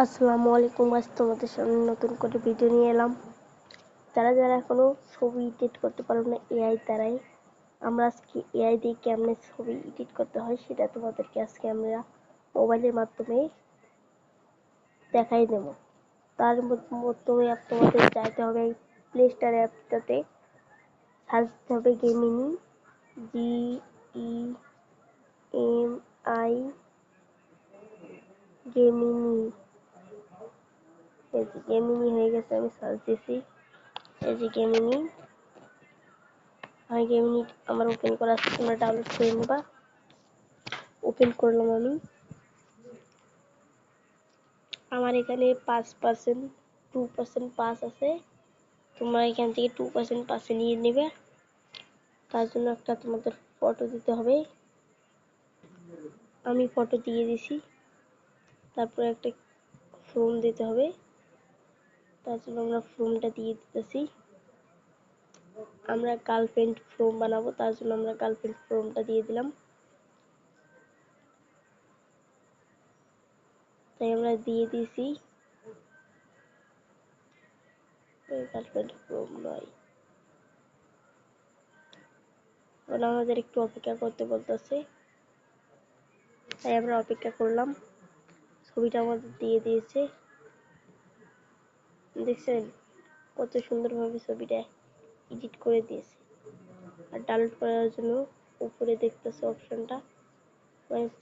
আসসালামু আলাইকুম। আজ তোমাদের সামনে নতুন করে ভিডিও নিয়ে এলাম। যারা যারা এখনো ছবি এডিট করতে পারো না এআই দ্বারাই, আমরা আজকে এআই দিয়ে কেমনে ছবি এডিট করতে হয় সেটা তোমাদেরকে আজকে আমরা মোবাইলের মাধ্যমে দেখাই দেবো। তার মাধ্যমে তোমাদের যাইতে হবে প্লে স্টোর অ্যাপটাতে, সার্চ দিতে হবে গেমিনি, GEMI, গেমিনি। গেমিনি হয়ে গেছে, আমি সার্চ দিছি। এই যে গেমিনি, গেমিনি আমার ওপেন করা আছে, তোমরা ডাউনলোড করে নেবা। ওপেন করলাম আমি। আমার এখানে 5% 2% পাস আছে, তোমরা এখান থেকে 2% পাসে নিয়ে নেবে। তার জন্য একটা তোমাদের ফটো দিতে হবে, আমি ফটো দিয়ে দিছি। তারপরে একটা ফর্ম দিতে হবে, তার জন্য আমরা ফর্মটা দিয়ে দিতেছি। আমরা গার্লফ্রেন্ড ফর্ম বানাবো, তার জন্য আমরা গার্লফ্রেন্ড ফর্মটা দিয়ে দিলাম। তাই আমরা দিয়ে দিয়েছি, গার্লফ্রেন্ড ফর্ম নয়। আমাদের একটু অপেক্ষা করতে বলতেছে, তাই আমরা অপেক্ষা করলাম। ছবিটা আমাদের দিয়ে দিয়েছে, দেখছেন কত সুন্দরভাবে ছবিটা এডিট করে দিয়েছে। আর ডাউনলোড করার জন্য উপরে দেখতেছে অপশনটা,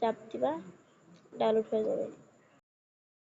চাপ দিবা, ডাউনলোড হয়ে যাবে।